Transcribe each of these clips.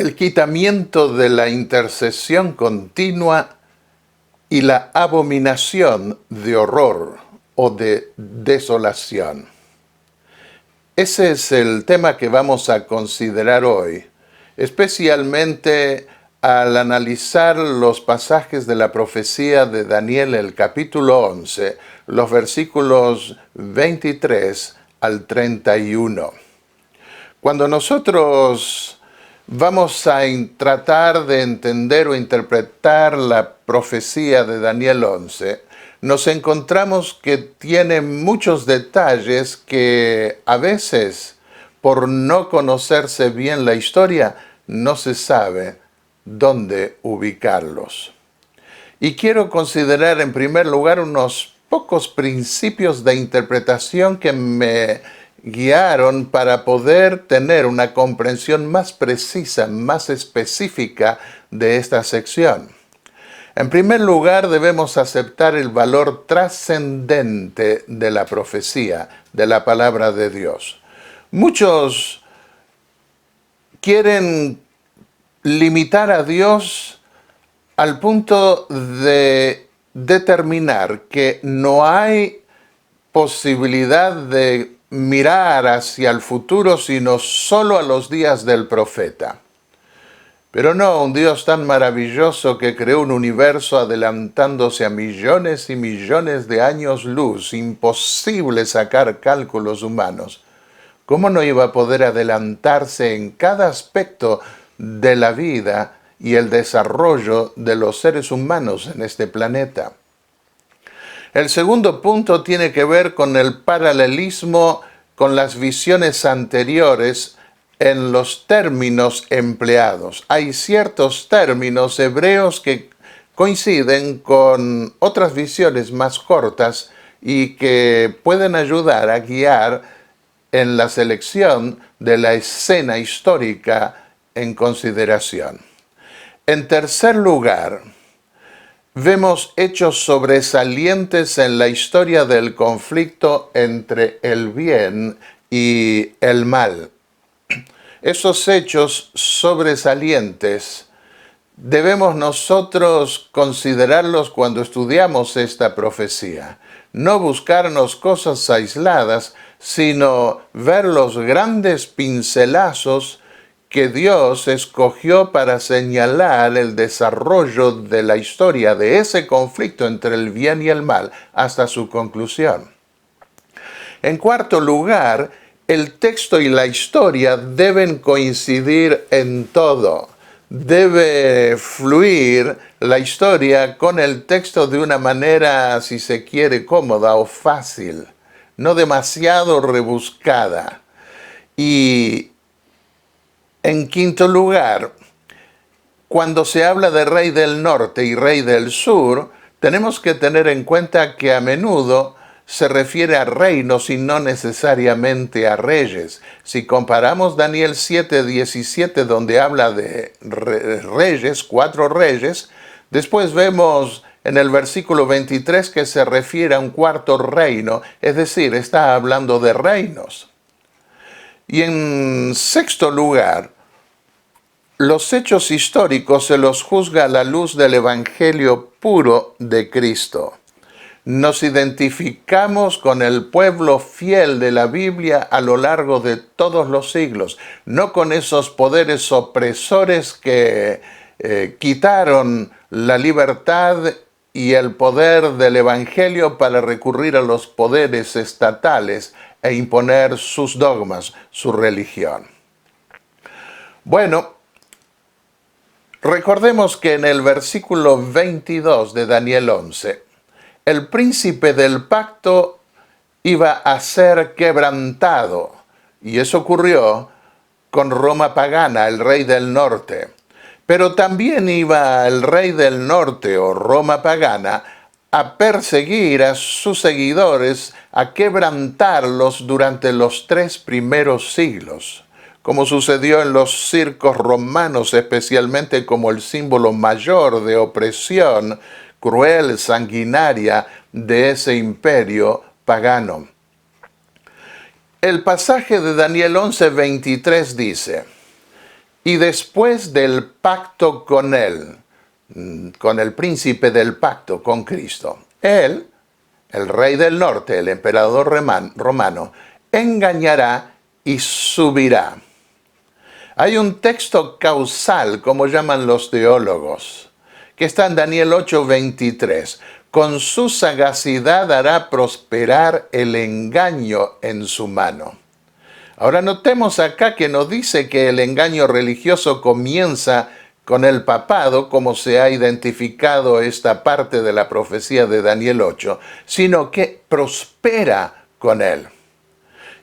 el quitamiento de la intercesión continua y la abominación de horror o de desolación. Ese es el tema que vamos a considerar hoy, especialmente al analizar los pasajes de la profecía de Daniel, el capítulo 11, los versículos 23 al 31. Cuando nosotros vamos a tratar de entender o interpretar la profecía de Daniel 11, nos encontramos que tiene muchos detalles que a veces, por no conocerse bien la historia, no se sabe dónde ubicarlos. Y quiero considerar en primer lugar unos pocos principios de interpretación que me guiaron para poder tener una comprensión más precisa, más específica de esta sección. En primer lugar, debemos aceptar el valor trascendente de la profecía, de la palabra de Dios. Muchos quieren limitar a Dios al punto de determinar que no hay posibilidad de mirar hacia el futuro, sino solo a los días del profeta. Pero no, un Dios tan maravilloso que creó un universo adelantándose a millones y millones de años luz, imposible sacar cálculos humanos. ¿Cómo no iba a poder adelantarse en cada aspecto de la vida y el desarrollo de los seres humanos en este planeta? El segundo punto tiene que ver con el paralelismo con las visiones anteriores en los términos empleados. Hay ciertos términos hebreos que coinciden con otras visiones más cortas y que pueden ayudar a guiar en la selección de la escena histórica en consideración. En tercer lugar, vemos hechos sobresalientes en la historia del conflicto entre el bien y el mal. Esos hechos sobresalientes debemos nosotros considerarlos cuando estudiamos esta profecía. No buscarnos cosas aisladas, sino ver los grandes pincelazos que Dios escogió para señalar el desarrollo de la historia de ese conflicto entre el bien y el mal hasta su conclusión. En cuarto lugar, el texto y la historia deben coincidir en todo. Debe fluir la historia con el texto de una manera, si se quiere, cómoda o fácil, no demasiado rebuscada. Y en quinto lugar, cuando se habla de rey del norte y rey del sur, tenemos que tener en cuenta que a menudo se refiere a reinos y no necesariamente a reyes. Si comparamos Daniel 7:17, donde habla de reyes, 4 reyes, después vemos en el versículo 23 que se refiere a un cuarto reino, es decir, está hablando de reinos. Y en sexto lugar, los hechos históricos se los juzga a la luz del Evangelio puro de Cristo. Nos identificamos con el pueblo fiel de la Biblia a lo largo de todos los siglos, no con esos poderes opresores que quitaron la libertad y el poder del Evangelio para recurrir a los poderes estatales e imponer sus dogmas, su religión. Bueno, recordemos que en el versículo 22 de Daniel 11, el príncipe del pacto iba a ser quebrantado, y eso ocurrió con Roma pagana, el rey del norte. Pero también iba el rey del norte o Roma pagana a perseguir a sus seguidores, a quebrantarlos durante los 3 primeros siglos, como sucedió en los circos romanos, especialmente como el símbolo mayor de opresión cruel, sanguinaria de ese imperio pagano. El pasaje de Daniel 11:23 dice: Y después del pacto con él, con el príncipe del pacto, con Cristo, él, el rey del norte, el emperador romano, engañará y subirá. Hay un texto causal, como llaman los teólogos, que está en Daniel 8:23. Con su sagacidad hará prosperar el engaño en su mano. Ahora notemos acá que no dice que el engaño religioso comienza con el papado, como se ha identificado esta parte de la profecía de Daniel 8, sino que prospera con él.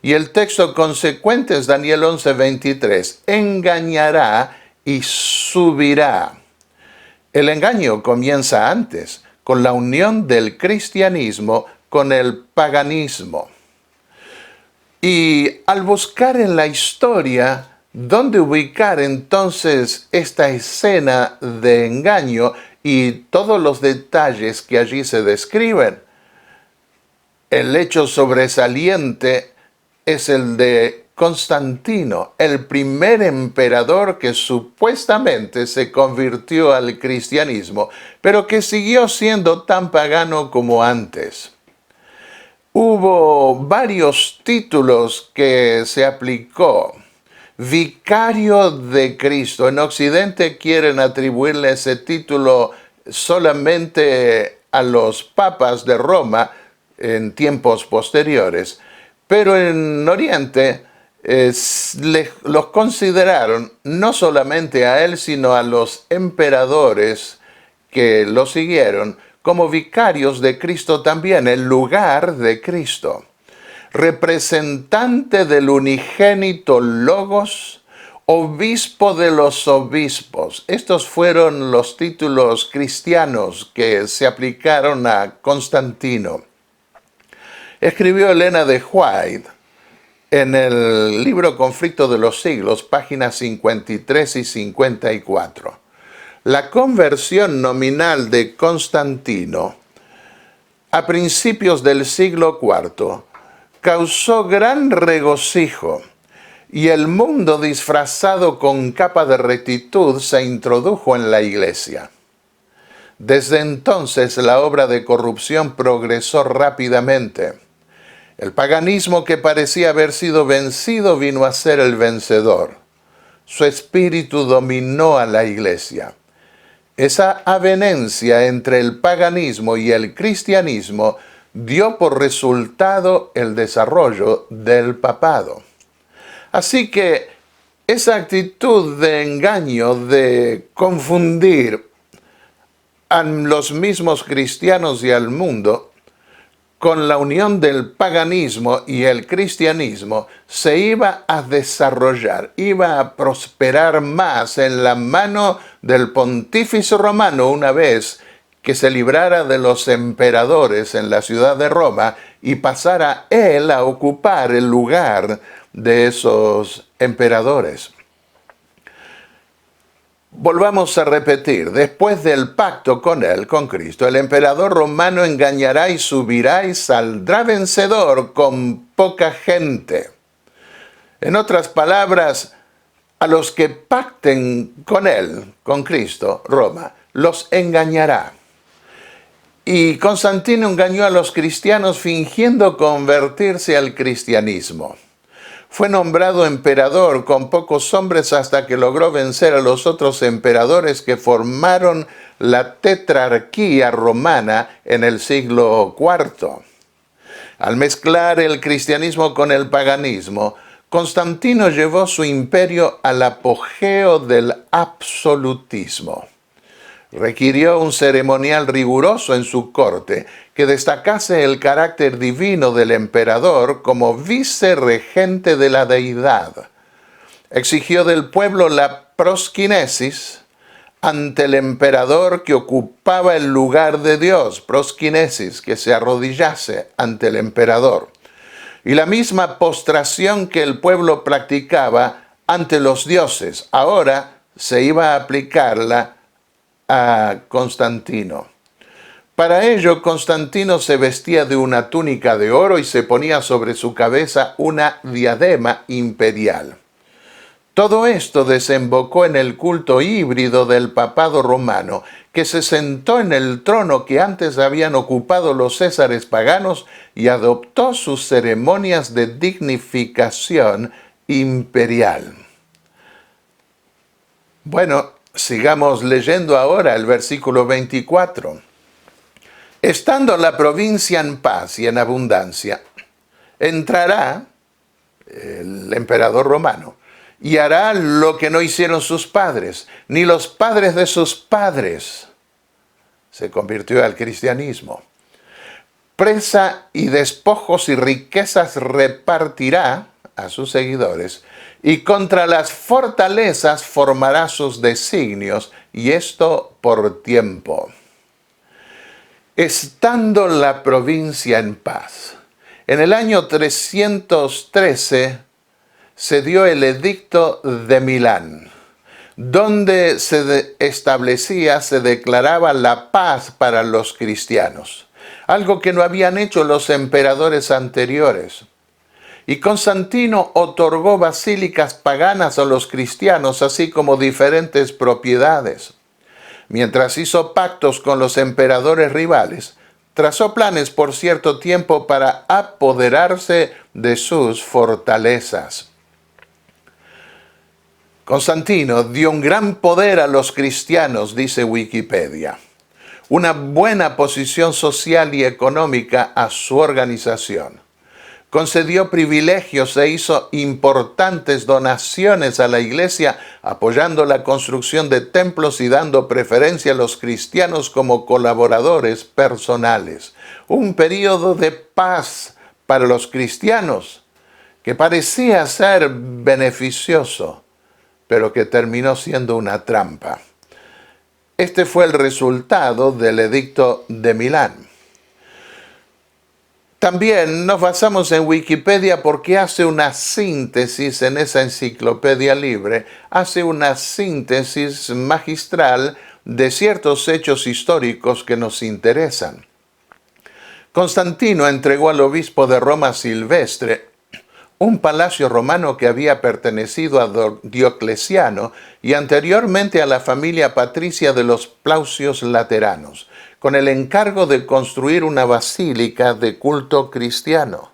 Y el texto consecuente es Daniel 11:23. Engañará y subirá. El engaño comienza antes, con la unión del cristianismo con el paganismo. Y al buscar en la historia dónde ubicar entonces esta escena de engaño y todos los detalles que allí se describen, el hecho sobresaliente es el de Constantino, el primer emperador que supuestamente se convirtió al cristianismo, pero que siguió siendo tan pagano como antes. Hubo varios títulos que se aplicó. Vicario de Cristo. En Occidente quieren atribuirle ese título solamente a los papas de Roma en tiempos posteriores. Pero en Oriente los consideraron no solamente a él, sino a los emperadores que lo siguieron como vicarios de Cristo también, el lugar de Cristo. Representante del unigénito Logos, obispo de los obispos. Estos fueron los títulos cristianos que se aplicaron a Constantino. Escribió Elena de White en el libro Conflicto de los Siglos, páginas 53 y 54. La conversión nominal de Constantino a principios del siglo IV causó gran regocijo y el mundo disfrazado con capa de rectitud se introdujo en la iglesia. Desde entonces la obra de corrupción progresó rápidamente. El paganismo que parecía haber sido vencido vino a ser el vencedor. Su espíritu dominó a la iglesia. Esa avenencia entre el paganismo y el cristianismo dio por resultado el desarrollo del papado. Así que esa actitud de engaño, de confundir a los mismos cristianos y al mundo, con la unión del paganismo y el cristianismo, se iba a desarrollar, iba a prosperar más en la mano del pontífice romano una vez que se librara de los emperadores en la ciudad de Roma y pasara él a ocupar el lugar de esos emperadores. Volvamos a repetir, después del pacto con él, con Cristo, el emperador romano engañará y subirá y saldrá vencedor con poca gente. En otras palabras, a los que pacten con él, con Cristo, Roma, los engañará. Y Constantino engañó a los cristianos fingiendo convertirse al cristianismo. Fue nombrado emperador con pocos hombres hasta que logró vencer a los otros emperadores que formaron la tetrarquía romana en el siglo IV. Al mezclar el cristianismo con el paganismo, Constantino llevó su imperio al apogeo del absolutismo. Requirió un ceremonial riguroso en su corte que destacase el carácter divino del emperador como vicerregente de la deidad. Exigió del pueblo la prosquinesis ante el emperador que ocupaba el lugar de Dios, prosquinesis, que se arrodillase ante el emperador. Y la misma postración que el pueblo practicaba ante los dioses, ahora se iba a aplicarla a Constantino. Para ello, Constantino se vestía de una túnica de oro y se ponía sobre su cabeza una diadema imperial. Todo esto desembocó en el culto híbrido del papado romano, que se sentó en el trono que antes habían ocupado los césares paganos y adoptó sus ceremonias de dignificación imperial. Bueno, sigamos leyendo ahora el versículo 24. Estando la provincia en paz y en abundancia, entrará el emperador romano y hará lo que no hicieron sus padres, ni los padres de sus padres. Se convirtió al cristianismo. Presa y despojos y riquezas repartirá a sus seguidores, y contra las fortalezas formará sus designios, y esto por tiempo. Estando la provincia en paz. En el año 313 se dio el edicto de Milán, donde se declaraba la paz para los cristianos, algo que no habían hecho los emperadores anteriores. Y Constantino otorgó basílicas paganas a los cristianos, así como diferentes propiedades. Mientras hizo pactos con los emperadores rivales, trazó planes por cierto tiempo para apoderarse de sus fortalezas. Constantino dio un gran poder a los cristianos, dice Wikipedia, una buena posición social y económica a su organización. Concedió privilegios e hizo importantes donaciones a la iglesia, apoyando la construcción de templos y dando preferencia a los cristianos como colaboradores personales. Un periodo de paz para los cristianos que parecía ser beneficioso, pero que terminó siendo una trampa. Este fue el resultado del edicto de Milán. También nos basamos en Wikipedia porque hace una síntesis en esa enciclopedia libre, hace una síntesis magistral de ciertos hechos históricos que nos interesan. Constantino entregó al obispo de Roma Silvestre un palacio romano que había pertenecido a Diocleciano y anteriormente a la familia patricia de los Plaucios Lateranos, con el encargo de construir una basílica de culto cristiano,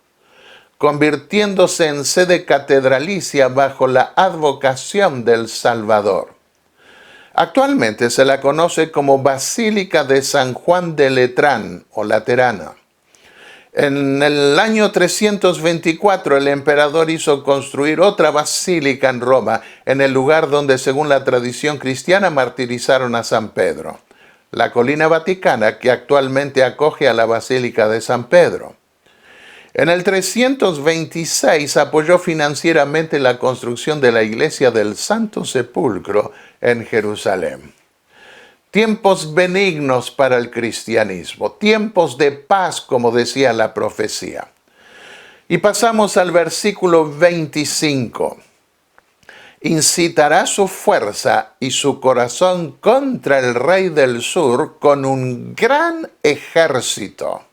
convirtiéndose en sede catedralicia bajo la advocación del Salvador. Actualmente se la conoce como Basílica de San Juan de Letrán o Laterana. En el año 324 el emperador hizo construir otra basílica en Roma, en el lugar donde, según la tradición cristiana, martirizaron a San Pedro, la colina vaticana que actualmente acoge a la Basílica de San Pedro. En el 326 apoyó financieramente la construcción de la iglesia del Santo Sepulcro en Jerusalén. Tiempos benignos para el cristianismo, tiempos de paz, como decía la profecía. Y pasamos al versículo 25. Incitará su fuerza y su corazón contra el rey del sur con un gran ejército.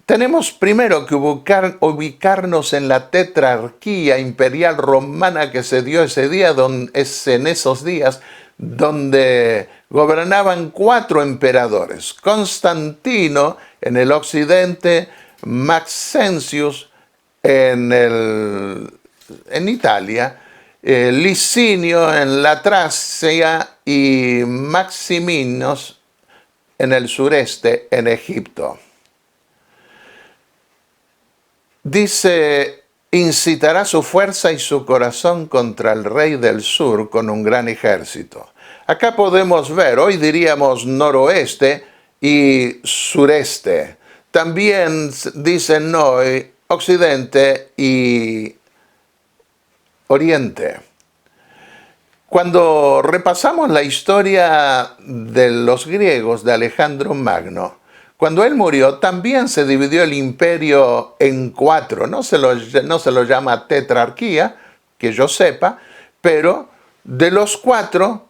Tenemos primero que ubicarnos en la tetrarquía imperial romana que se dio ese día, en esos días, donde gobernaban 4 emperadores: Constantino en el occidente, Maxentius en Italia, Licinio en la Tracia y Maximinos en el sureste, en Egipto. Dice: incitará su fuerza y su corazón contra el rey del sur con un gran ejército. Acá podemos ver, hoy diríamos noroeste y sureste. También dicen hoy occidente y oriente. Cuando repasamos la historia de los griegos, de Alejandro Magno, cuando él murió, también se dividió el imperio en 4. No se lo llama tetrarquía, que yo sepa, pero de los 4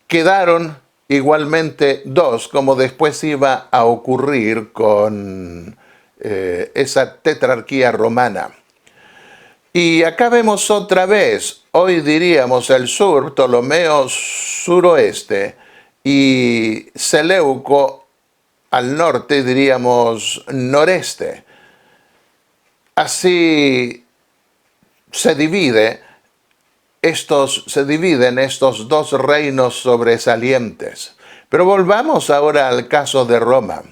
quedaron igualmente 2, como después iba a ocurrir con esa tetrarquía romana. Y acá vemos otra vez, hoy diríamos el sur, Ptolomeo suroeste, y Seleuco al norte diríamos noreste. Así se dividen estos dos reinos sobresalientes. Pero volvamos ahora al caso de Roma.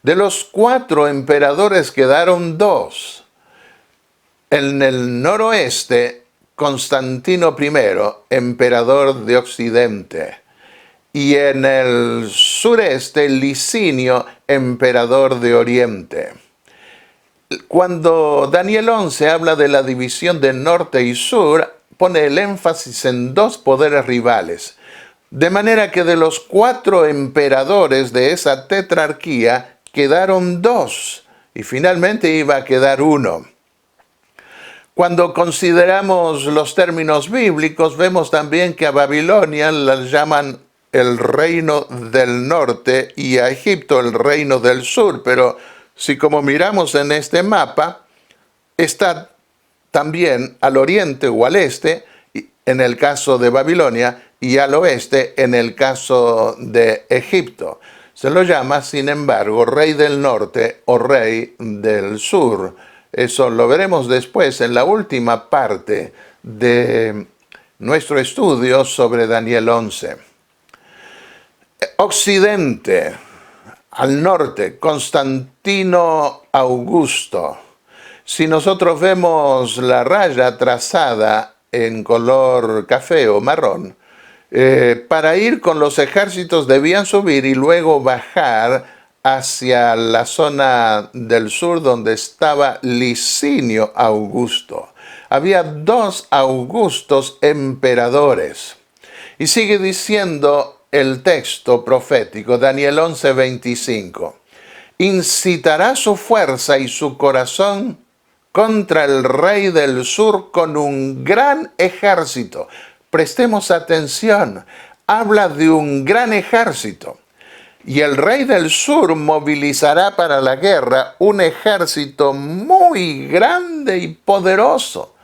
De los 4 emperadores quedaron 2. En el noroeste, Constantino I, emperador de Occidente. Y en el sureste, Licinio, emperador de Oriente. Cuando Daniel 11 habla de la división de norte y sur, pone el énfasis en 2 poderes rivales. De manera que de los 4 emperadores de esa tetrarquía quedaron 2 y finalmente iba a quedar 1. Cuando consideramos los términos bíblicos, vemos también que a Babilonia la llaman el reino del norte y a Egipto el reino del sur, pero si como miramos en este mapa, está también al oriente o al este, en el caso de Babilonia, y al oeste, en el caso de Egipto. Se lo llama, sin embargo, rey del norte o rey del sur. Eso lo veremos después en la última parte de nuestro estudio sobre Daniel 11. Occidente, al norte, Constantino Augusto. Si nosotros vemos la raya trazada en color café o marrón, para ir con los ejércitos debían subir y luego bajar hacia la zona del sur donde estaba Licinio Augusto. Había 2 Augustos emperadores. Y sigue diciendo el texto profético, Daniel 11:25. Incitará su fuerza y su corazón contra el rey del sur con un gran ejército. Prestemos atención, habla de un gran ejército. Y el rey del sur movilizará para la guerra un ejército muy grande y poderoso.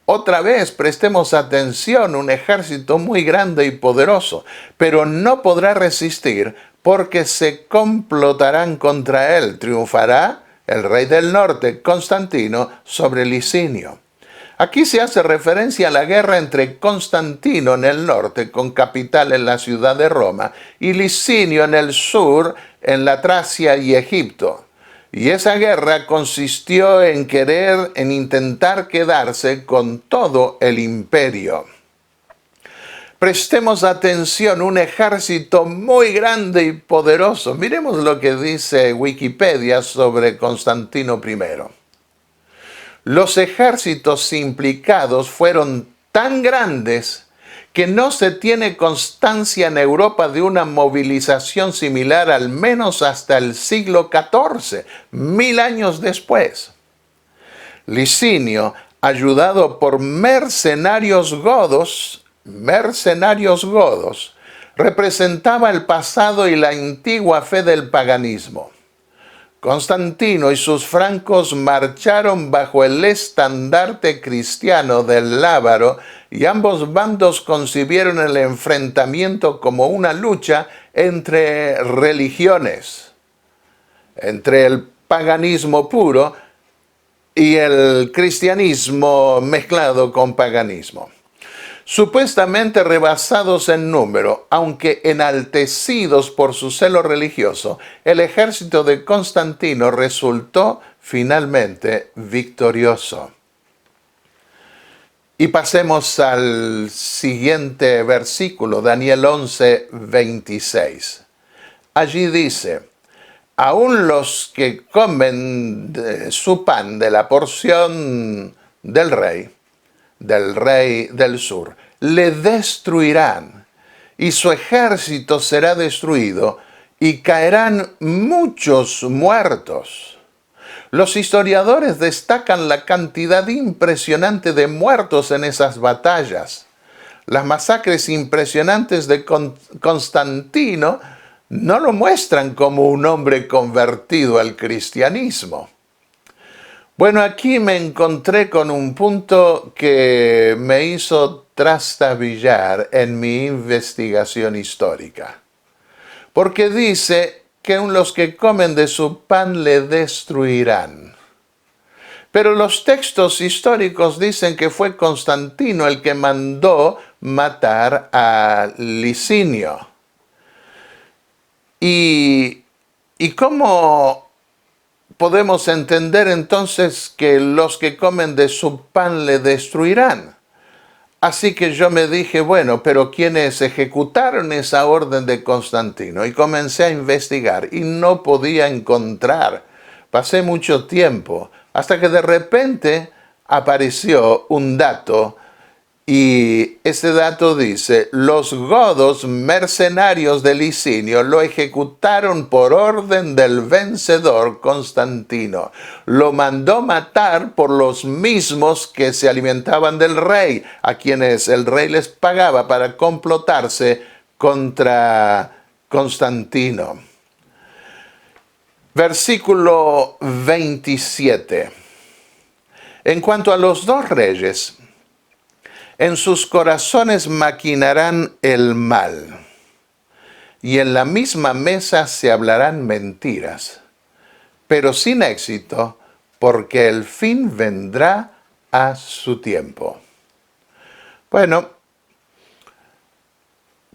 Otra vez, prestemos atención, un ejército muy grande y poderoso, pero no podrá resistir porque se complotarán contra él. Triunfará el rey del norte, Constantino, sobre Licinio. Aquí se hace referencia a la guerra entre Constantino en el norte, con capital en la ciudad de Roma, y Licinio en el sur, en la Tracia y Egipto. Y esa guerra consistió en intentar quedarse con todo el imperio. Prestemos atención, un ejército muy grande y poderoso. Miremos lo que dice Wikipedia sobre Constantino I. Los ejércitos implicados fueron tan grandes que no se tiene constancia en Europa de una movilización similar al menos hasta el siglo XIV, 1000 años después. Licinio, ayudado por mercenarios godos, representaba el pasado y la antigua fe del paganismo. Constantino y sus francos marcharon bajo el estandarte cristiano del Lábaro y ambos bandos concibieron el enfrentamiento como una lucha entre religiones, entre el paganismo puro y el cristianismo mezclado con paganismo. Supuestamente rebasados en número, aunque enaltecidos por su celo religioso, el ejército de Constantino resultó finalmente victorioso. Y pasemos al siguiente versículo, Daniel 11:26. Allí dice: aún los que comen su pan de la porción del rey del sur, le destruirán, y su ejército será destruido, y caerán muchos muertos. Los historiadores destacan la cantidad impresionante de muertos en esas batallas. Las masacres impresionantes de Constantino no lo muestran como un hombre convertido al cristianismo. Bueno, aquí me encontré con un punto que me hizo trastabillar en mi investigación histórica. Porque dice que los que comen de su pan le destruirán. Pero los textos históricos dicen que fue Constantino el que mandó matar a Licinio. ¿Y cómo podemos entender entonces que los que comen de su pan le destruirán? Así que yo me dije, bueno, pero ¿quiénes ejecutaron esa orden de Constantino? Y comencé a investigar y no podía encontrar. Pasé mucho tiempo hasta que de repente apareció un dato y ese dato dice, los godos mercenarios de Licinio lo ejecutaron por orden del vencedor Constantino. Lo mandó matar por los mismos que se alimentaban del rey, a quienes el rey les pagaba para complotarse contra Constantino. Versículo 27. En cuanto a los dos reyes, en sus corazones maquinarán el mal, y en la misma mesa se hablarán mentiras, pero sin éxito, porque el fin vendrá a su tiempo. Bueno,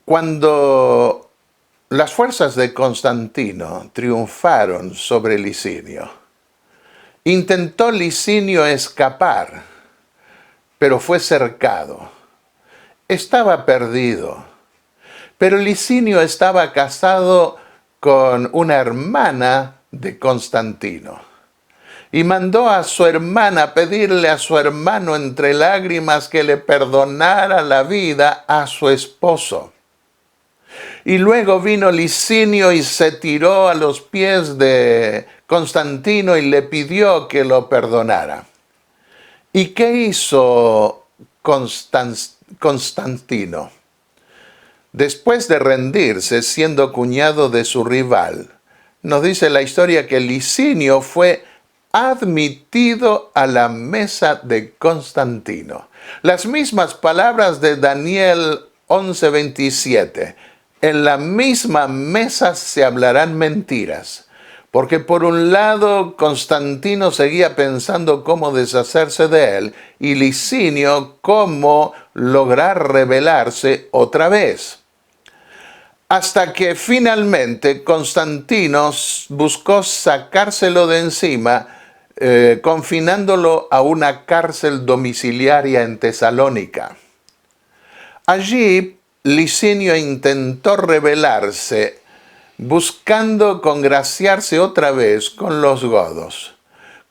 cuando las fuerzas de Constantino triunfaron sobre Licinio, intentó Licinio escapar, pero fue cercado. Estaba perdido. Pero Licinio estaba casado con una hermana de Constantino. Y mandó a su hermana pedirle a su hermano entre lágrimas que le perdonara la vida a su esposo. Y luego vino Licinio y se tiró a los pies de Constantino y le pidió que lo perdonara. ¿Y qué hizo Constantino? Después de rendirse, siendo cuñado de su rival, nos dice la historia que Licinio fue admitido a la mesa de Constantino. Las mismas palabras de Daniel 11:27. En la misma mesa se hablarán mentiras. Porque por un lado Constantino seguía pensando cómo deshacerse de él y Licinio cómo lograr rebelarse otra vez. Hasta que finalmente Constantino buscó sacárselo de encima, confinándolo a una cárcel domiciliaria en Tesalónica. Allí Licinio intentó rebelarse, buscando congraciarse otra vez con los godos.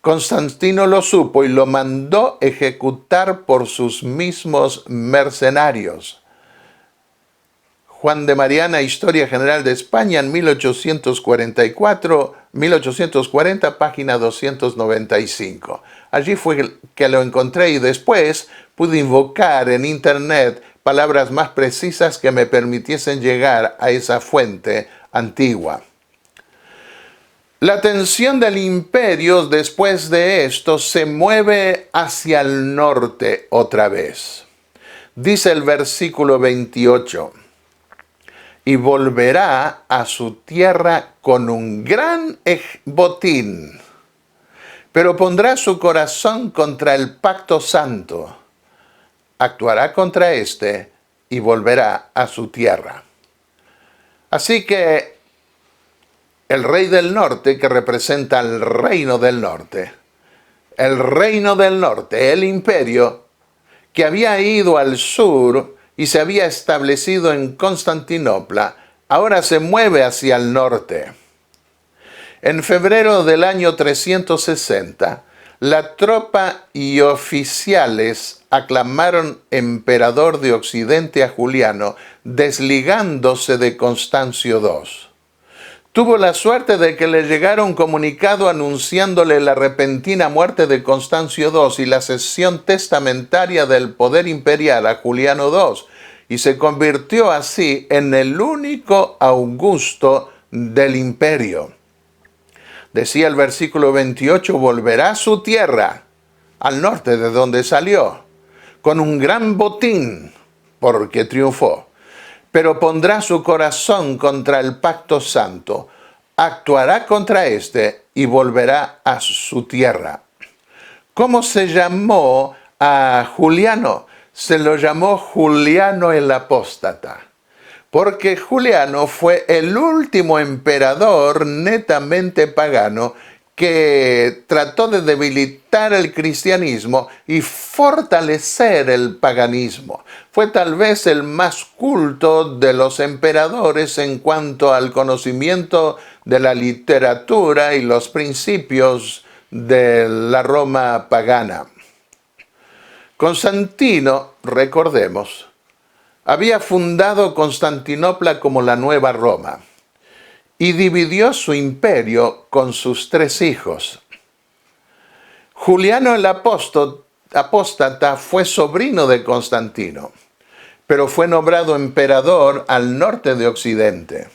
Constantino lo supo y lo mandó ejecutar por sus mismos mercenarios. Juan de Mariana, Historia General de España, en 1840, página 295. Allí fue que lo encontré y después pude invocar en internet palabras más precisas que me permitiesen llegar a esa fuente antigua. La atención del imperio después de esto se mueve hacia el norte otra vez. Dice el versículo 28, y volverá a su tierra con un gran botín, pero pondrá su corazón contra el pacto santo, actuará contra éste y volverá a su tierra. Así que el rey del norte, que representa el reino del norte, el imperio, que había ido al sur y se había establecido en Constantinopla, ahora se mueve hacia el norte. En febrero del año 360, la tropa y oficiales aclamaron emperador de Occidente a Juliano, desligándose de Constancio II. Tuvo la suerte de que le llegara un comunicado anunciándole la repentina muerte de Constancio II y la cesión testamentaria del poder imperial a Juliano II, y se convirtió así en el único Augusto del imperio. Decía el versículo 28, volverá a su tierra, al norte de donde salió, con un gran botín, porque triunfó. Pero pondrá su corazón contra el pacto santo, actuará contra éste y volverá a su tierra. ¿Cómo se llamó a Juliano? Se lo llamó Juliano el Apóstata, porque Juliano fue el último emperador netamente pagano que trató de debilitar el cristianismo y fortalecer el paganismo. Fue tal vez el más culto de los emperadores en cuanto al conocimiento de la literatura y los principios de la Roma pagana. Constantino, recordemos, había fundado Constantinopla como la nueva Roma y dividió su imperio con sus 3 hijos. Juliano el Apóstata fue sobrino de Constantino, pero fue nombrado emperador al norte de Occidente.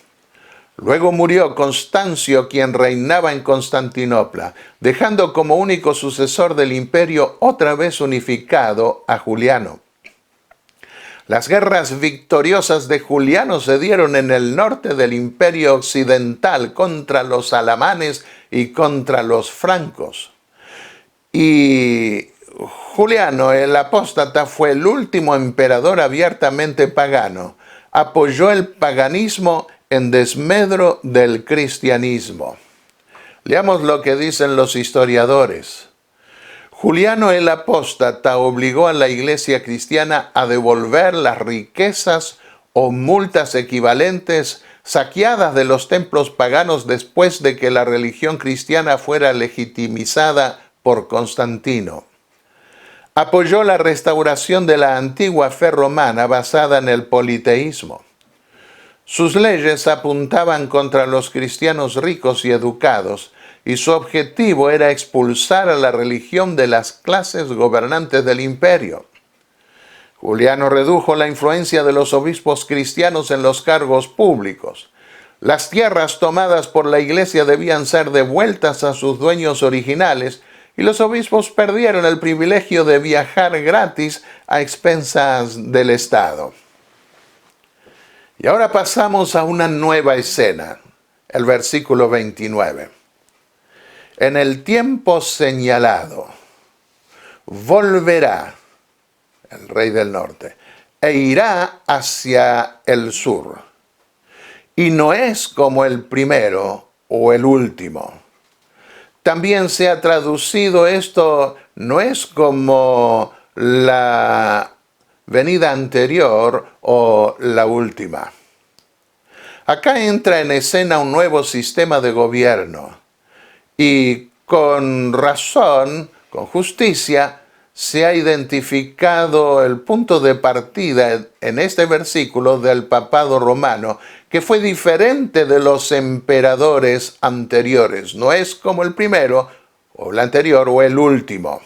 Luego murió Constancio, quien reinaba en Constantinopla, dejando como único sucesor del imperio otra vez unificado a Juliano. Las guerras victoriosas de Juliano se dieron en el norte del imperio occidental contra los alamanes y contra los francos. Y Juliano el Apóstata fue el último emperador abiertamente pagano. Apoyó el paganismo en desmedro del cristianismo. Leamos lo que dicen los historiadores. Juliano el Apóstata obligó a la iglesia cristiana a devolver las riquezas o multas equivalentes saqueadas de los templos paganos después de que la religión cristiana fuera legitimizada por Constantino. Apoyó la restauración de la antigua fe romana basada en el politeísmo. Sus leyes apuntaban contra los cristianos ricos y educados, y su objetivo era expulsar a la religión de las clases gobernantes del imperio. Juliano redujo la influencia de los obispos cristianos en los cargos públicos. Las tierras tomadas por la iglesia debían ser devueltas a sus dueños originales, y los obispos perdieron el privilegio de viajar gratis a expensas del Estado. Y ahora pasamos a una nueva escena, el versículo 29. En el tiempo señalado, volverá el rey del norte e irá hacia el sur. Y no es como el primero o el último. También se ha traducido esto, no es como la venida anterior o la última. Acá entra en escena un nuevo sistema de gobierno. Y con razón, con justicia, se ha identificado el punto de partida en este versículo del papado romano, que fue diferente de los emperadores anteriores. No es como el primero, o el anterior, o el último.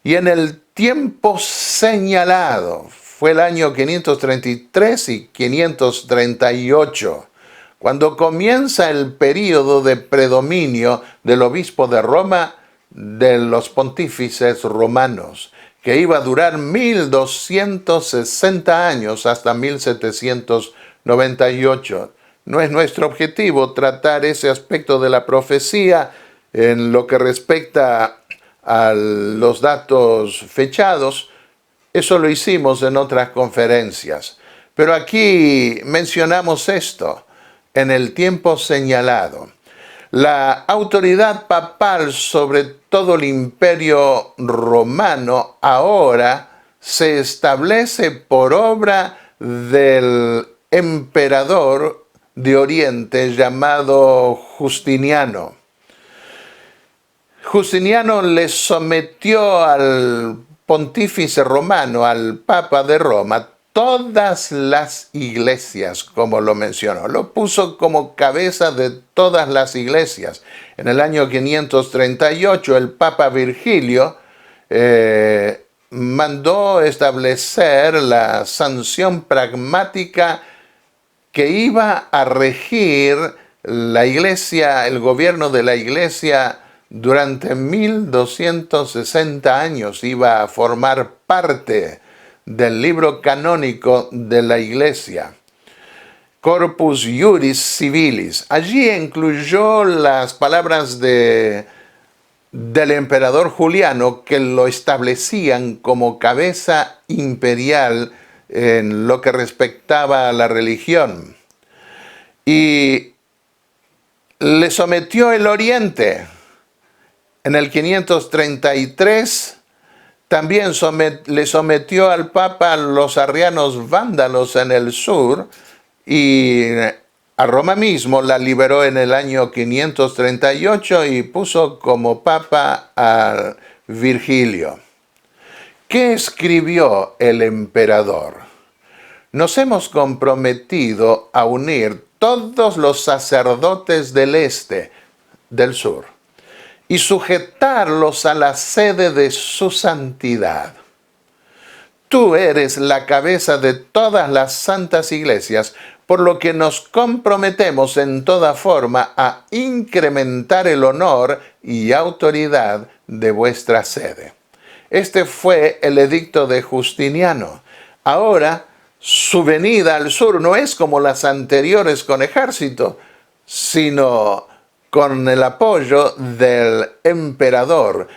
Y en el tiempo señalado, fue el año 533 y 538, cuando comienza el período de predominio del obispo de Roma de los pontífices romanos, que iba a durar 1260 años hasta 1798. No es nuestro objetivo tratar ese aspecto de la profecía en lo que respecta a los datos fechados. Eso lo hicimos en otras conferencias. Pero aquí mencionamos esto. En el tiempo señalado. La autoridad papal sobre todo el imperio romano ahora se establece por obra del emperador de Oriente llamado Justiniano. Justiniano le sometió al pontífice romano, al Papa de Roma, todas las iglesias, como lo mencionó. Lo puso como cabeza de todas las iglesias. En el año 538, el Papa Virgilio mandó establecer la sanción pragmática que iba a regir la iglesia, el gobierno de la iglesia durante 1260 años iba a formar parte del libro canónico de la iglesia. Corpus Juris Civilis. Allí incluyó las palabras del emperador Juliano que lo establecían como cabeza imperial en lo que respectaba a la religión. Y le sometió el Oriente. En el 533 también le sometió al Papa los arrianos vándalos en el sur, y a Roma mismo la liberó en el año 538 y puso como papa a Virgilio. ¿Qué escribió el emperador? Nos hemos comprometido a unir todos los sacerdotes del este, del sur, y sujetarlos a la sede de su santidad. Tú eres la cabeza de todas las santas iglesias, por lo que nos comprometemos en toda forma a incrementar el honor y autoridad de vuestra sede. Este fue el edicto de Justiniano. Ahora, su venida al sur no es como las anteriores con ejército, sino con el apoyo del emperador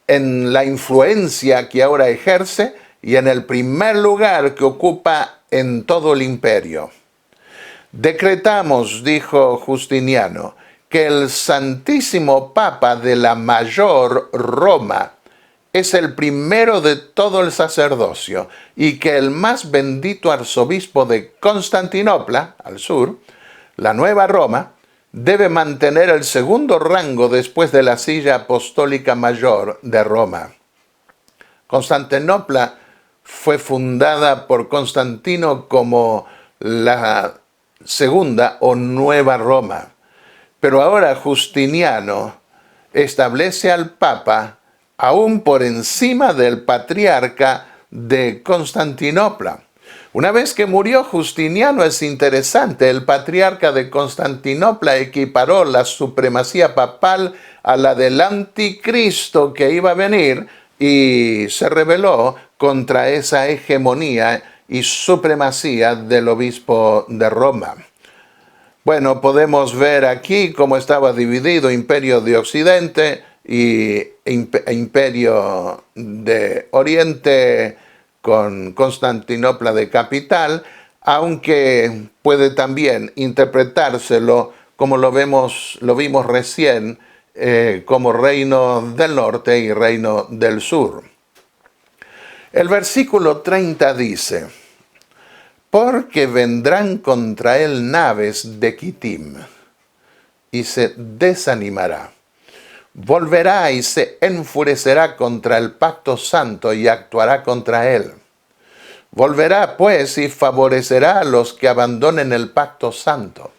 en la influencia que ahora ejerce y en el primer lugar que ocupa en todo el imperio. Decretamos, dijo Justiniano, que el Santísimo Papa de la Mayor Roma es el primero de todo el sacerdocio y que el más bendito arzobispo de Constantinopla, al sur, la Nueva Roma, debe mantener el segundo rango después de la silla apostólica mayor de Roma. Constantinopla fue fundada por Constantino como la segunda o Nueva Roma. Pero ahora Justiniano establece al Papa aún por encima del patriarca de Constantinopla. Una vez que murió Justiniano, es interesante, el patriarca de Constantinopla equiparó la supremacía papal a la del anticristo que iba a venir y se rebeló contra esa hegemonía y supremacía del obispo de Roma. Bueno, podemos ver aquí cómo estaba dividido Imperio de Occidente y Imperio de Oriente, con Constantinopla de capital, aunque puede también interpretárselo como lo vimos recién, como reino del norte y reino del sur. El versículo 30 dice: porque vendrán contra él naves de Quitim, y se desanimará. Volverá y se enfurecerá contra el pacto santo y actuará contra él. Volverá, pues, y favorecerá a los que abandonen el pacto santo.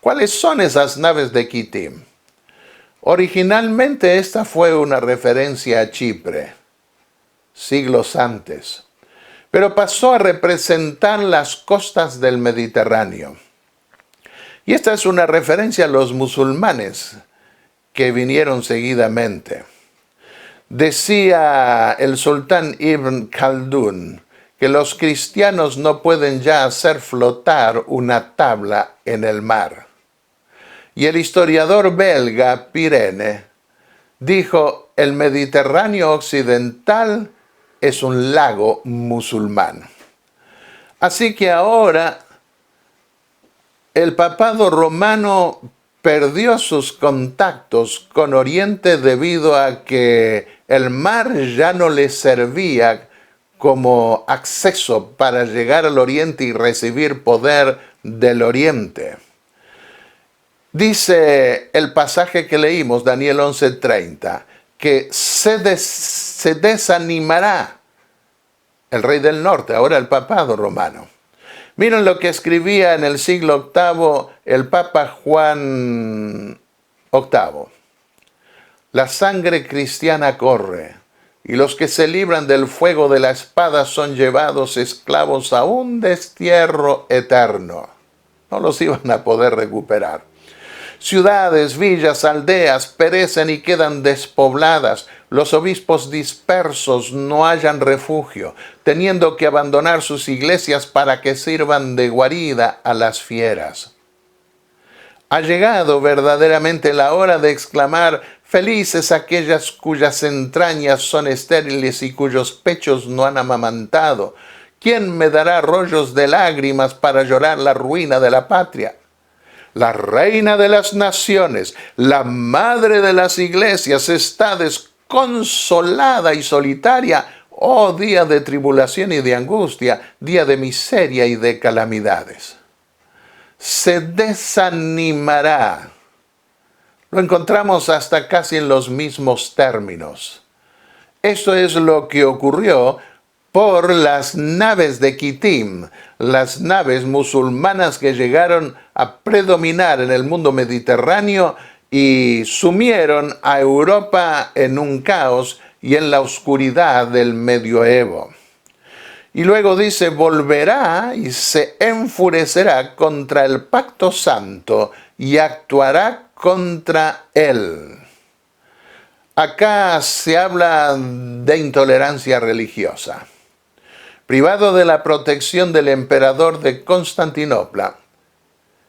¿Cuáles son esas naves de Quitim? Originalmente esta fue una referencia a Chipre, siglos antes, pero pasó a representar las costas del Mediterráneo. Y esta es una referencia a los musulmanes que vinieron seguidamente. Decía el sultán Ibn Khaldún que los cristianos no pueden ya hacer flotar una tabla en el mar. Y el historiador belga Pirene dijo: el Mediterráneo occidental es un lago musulmán. Así que ahora el papado romano perdió sus contactos con Oriente debido a que el mar ya no le servía como acceso para llegar al Oriente y recibir poder del Oriente. Dice el pasaje que leímos, Daniel 11:30, que se desanimará el rey del norte, ahora el papado romano. Miren lo que escribía en el siglo VIII el Papa Juan VIII. La sangre cristiana corre, y los que se libran del fuego de la espada son llevados esclavos a un destierro eterno. no los iban a poder recuperar. Ciudades, villas, aldeas perecen y quedan despobladas. Los obispos dispersos no hallan refugio, teniendo que abandonar sus iglesias para que sirvan de guarida a las fieras. Ha llegado verdaderamente la hora de exclamar: felices aquellas cuyas entrañas son estériles y cuyos pechos no han amamantado. ¿Quién me dará rollos de lágrimas para llorar la ruina de la patria? La reina de las naciones, la madre de las iglesias, está desconsolada y solitaria. Oh, día de tribulación y de angustia, día de miseria y de calamidades. Se desanimará. Lo encontramos hasta casi en los mismos términos. Esto es lo que ocurrió por las naves de Kitim, las naves musulmanas que llegaron a predominar en el mundo mediterráneo y sumieron a Europa en un caos y en la oscuridad del medioevo. Y luego dice: volverá y se enfurecerá contra el pacto santo y actuará contra él. Acá se habla de intolerancia religiosa. Privado de la protección del emperador de Constantinopla,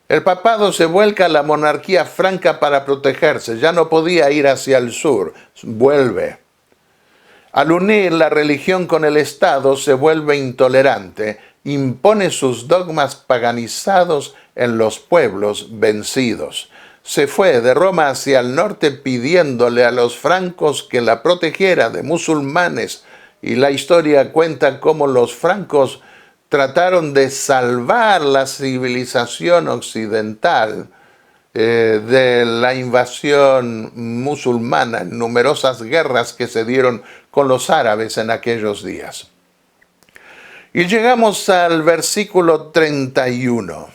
el papado se vuelca a la monarquía franca para protegerse. Ya no podía ir hacia el sur, vuelve. Al unir la religión con el Estado se vuelve intolerante, impone sus dogmas paganizados en los pueblos vencidos. Se fue de Roma hacia el norte pidiéndole a los francos que la protegiera de musulmanes, y la historia cuenta cómo los francos trataron de salvar la civilización occidental de la invasión musulmana en numerosas guerras que se dieron con los árabes en aquellos días. Y llegamos al versículo 31,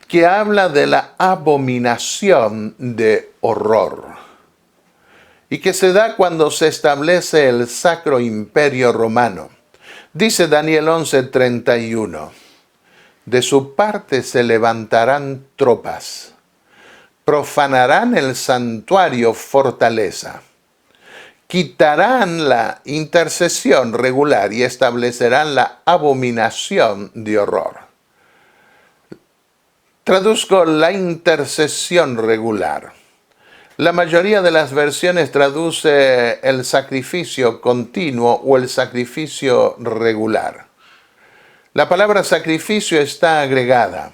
que habla de la abominación de horror, y que se da cuando se establece el Sacro Imperio Romano. Dice Daniel 11:31, de su parte se levantarán tropas, profanarán el santuario fortaleza, quitarán la intercesión regular y establecerán la abominación de horror. Traduzco la intercesión regular. La mayoría de las versiones traduce el sacrificio continuo o el sacrificio regular. La palabra sacrificio está agregada.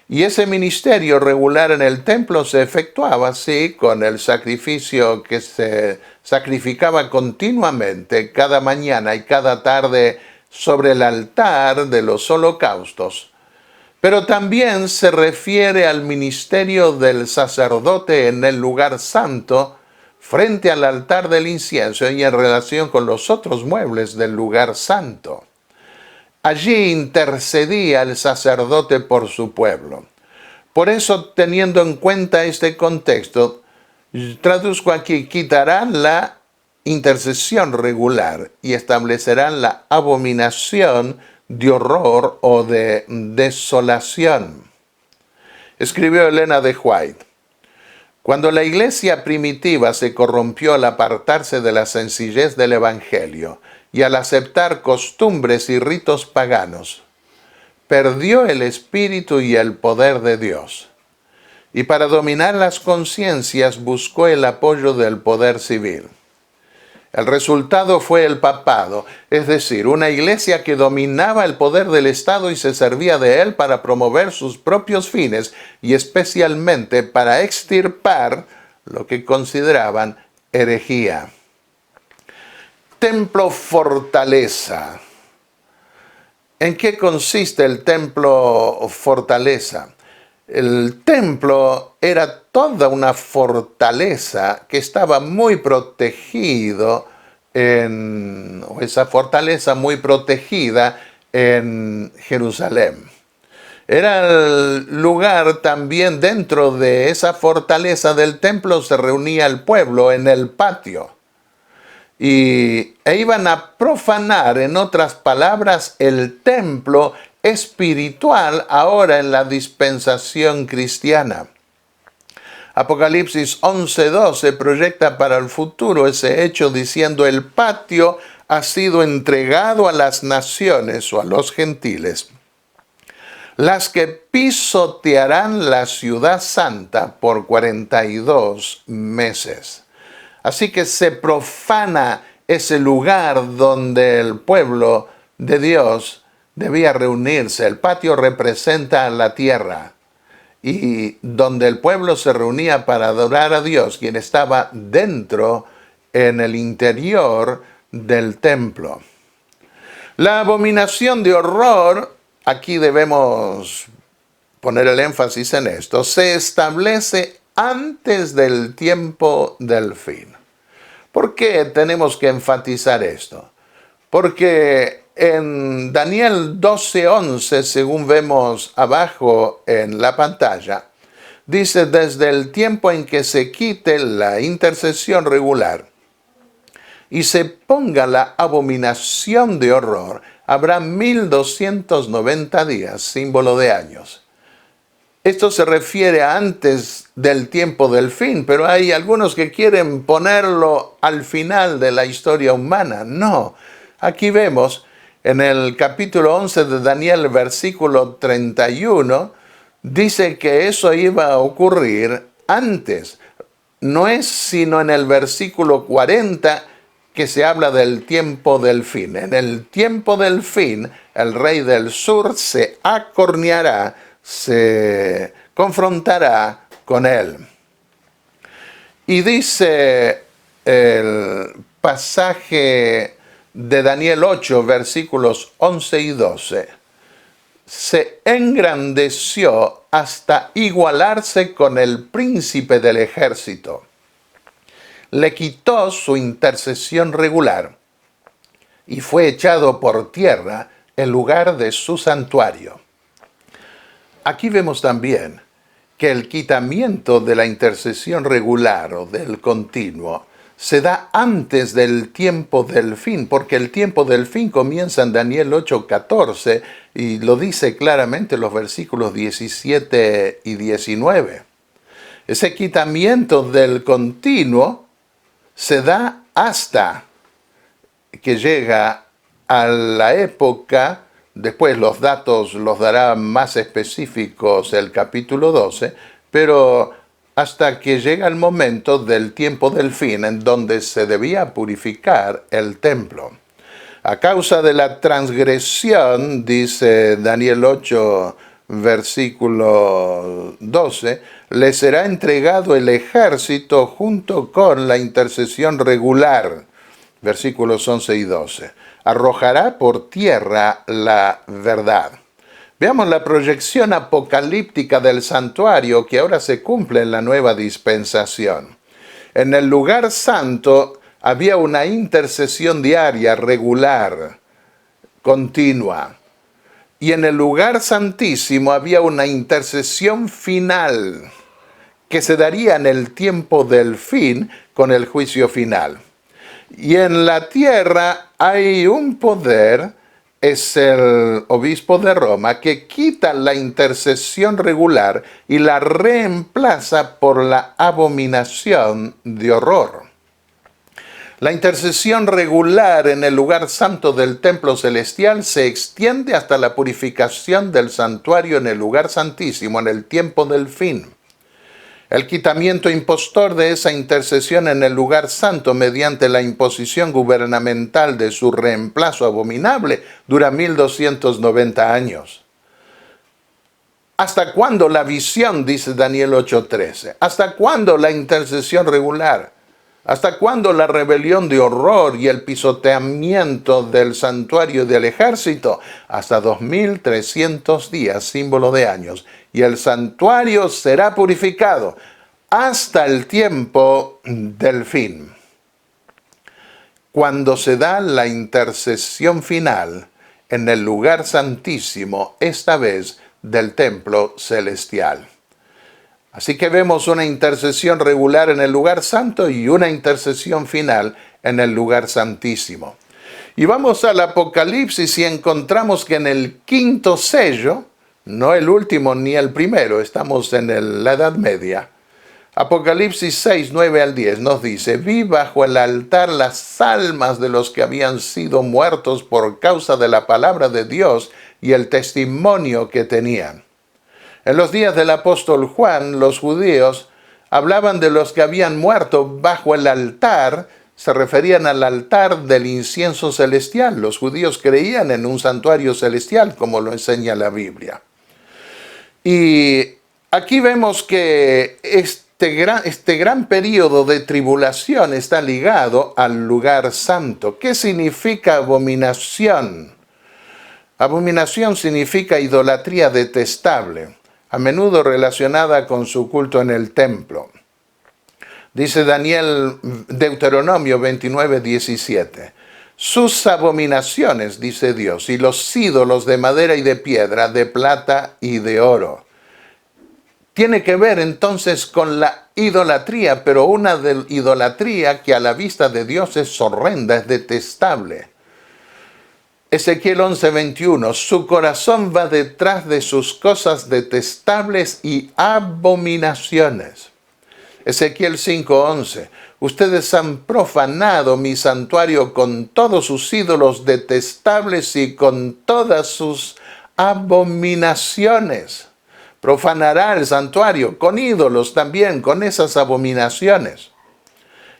Y ese ministerio regular en el templo se efectuaba así, con el sacrificio que se sacrificaba continuamente cada mañana y cada tarde sobre el altar de los holocaustos. Pero también se refiere al ministerio del sacerdote en el lugar santo, frente al altar del incienso y en relación con los otros muebles del lugar santo. Allí intercedía el sacerdote por su pueblo. Por eso, teniendo en cuenta este contexto, traduzco aquí: quitarán la intercesión regular y establecerán la abominación de horror o de desolación. Escribió Elena de White: cuando la iglesia primitiva se corrompió al apartarse de la sencillez del evangelio y al aceptar costumbres y ritos paganos, perdió el espíritu y el poder de Dios. Y para dominar las conciencias buscó el apoyo del poder civil. El resultado fue el papado, es decir, una iglesia que dominaba el poder del Estado y se servía de él para promover sus propios fines y especialmente para extirpar lo que consideraban herejía. Templo fortaleza. ¿En qué consiste el templo fortaleza? El templo era toda una fortaleza que estaba muy protegido esa fortaleza muy protegida en Jerusalén. Era el lugar también dentro de esa fortaleza del templo se reunía el pueblo en el patio. E iban a profanar, en otras palabras, el templo espiritual ahora en la dispensación cristiana. Apocalipsis 11:12 proyecta para el futuro ese hecho diciendo: el patio ha sido entregado a las naciones o a los gentiles, las que pisotearán la ciudad santa por 42 meses. Así que se profana ese lugar donde el pueblo de Dios debía reunirse. El patio representa la tierra, y donde el pueblo se reunía para adorar a Dios, quien estaba dentro, en el interior del templo. La abominación de horror, aquí debemos poner el énfasis en esto, se establece antes del tiempo del fin. ¿Por qué tenemos que enfatizar esto? Porque en Daniel 12:11, según vemos abajo en la pantalla, dice: desde el tiempo en que se quite la intercesión regular y se ponga la abominación de horror, habrá 1290 días, símbolo de años. Esto se refiere a antes del tiempo del fin, pero hay algunos que quieren ponerlo al final de la historia humana. No, aquí vemos en el capítulo 11 de Daniel, versículo 31, dice que eso iba a ocurrir antes. No es sino en el versículo 40 que se habla del tiempo del fin. En el tiempo del fin, el rey del sur se acorneará, se confrontará con él. Y dice el pasaje de Daniel 8, versículos 11 y 12, se engrandeció hasta igualarse con el príncipe del ejército. Le quitó su intercesión regular y fue echado por tierra en lugar de su santuario. Aquí vemos también que el quitamiento de la intercesión regular o del continuo se da antes del tiempo del fin, porque el tiempo del fin comienza en Daniel 8:14 y lo dice claramente los versículos 17 y 19. Ese quitamiento del continuo se da hasta que llega a la época, después los datos los dará más específicos el capítulo 12, pero hasta que llega el momento del tiempo del fin, en donde se debía purificar el templo. A causa de la transgresión, dice Daniel 8, versículo 12, le será entregado el ejército junto con la intercesión regular. Versículos 11 y 12. Arrojará por tierra la verdad. Veamos la proyección apocalíptica del santuario que ahora se cumple en la nueva dispensación. En el lugar santo había una intercesión diaria, regular, continua. Y en el lugar santísimo había una intercesión final que se daría en el tiempo del fin con el juicio final. Y en la tierra hay un poder, es el obispo de Roma, que quita la intercesión regular y la reemplaza por la abominación de horror. La intercesión regular en el lugar santo del templo celestial se extiende hasta la purificación del santuario en el lugar santísimo en el tiempo del fin. El quitamiento impostor de esa intercesión en el lugar santo mediante la imposición gubernamental de su reemplazo abominable dura 1290 años. ¿Hasta cuándo la visión? Dice Daniel 8:13. ¿Hasta cuándo la intercesión regular? ¿Hasta cuándo la rebelión de horror y el pisoteamiento del santuario del ejército? Hasta 2300 días, símbolo de años. Y el santuario será purificado hasta el tiempo del fin, cuando se da la intercesión final en el lugar santísimo, esta vez del templo celestial. Así que vemos una intercesión regular en el lugar santo y una intercesión final en el lugar santísimo. Y vamos al Apocalipsis y encontramos que en el quinto sello, no el último ni el primero, estamos en la Edad Media. Apocalipsis 6, 9 al 10 nos dice: vi bajo el altar las almas de los que habían sido muertos por causa de la palabra de Dios y el testimonio que tenían. En los días del apóstol Juan, los judíos hablaban de los que habían muerto bajo el altar. Se referían al altar del incienso celestial. Los judíos creían en un santuario celestial, como lo enseña la Biblia. Y aquí vemos que este gran periodo de tribulación está ligado al lugar santo. ¿Qué significa abominación? Abominación significa idolatría detestable, a menudo relacionada con su culto en el templo. Dice Deuteronomio 29, 17. Sus abominaciones, dice Dios, y los ídolos de madera y de piedra, de plata y de oro. Tiene que ver entonces con la idolatría, pero una idolatría que a la vista de Dios es horrenda, es detestable. Ezequiel 11, 21. Su corazón va detrás de sus cosas detestables y abominaciones. Ezequiel 5:11. Ustedes han profanado mi santuario con todos sus ídolos detestables y con todas sus abominaciones. Profanará el santuario con ídolos también, con esas abominaciones.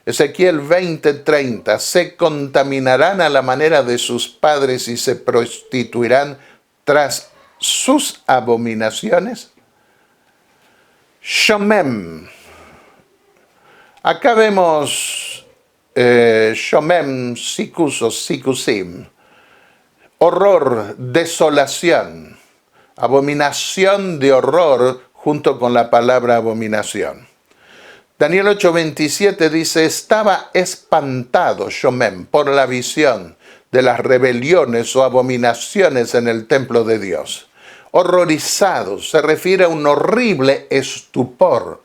Ezequiel 20:30. Se contaminarán a la manera de sus padres y se prostituirán tras sus abominaciones. Shomem. Acá vemos Shomem, Sikus o Sikusim, horror, desolación, abominación de horror junto con la palabra abominación. Daniel 8:27 dice: estaba espantado Shomem por la visión de las rebeliones o abominaciones en el templo de Dios. Horrorizado se refiere a un horrible estupor.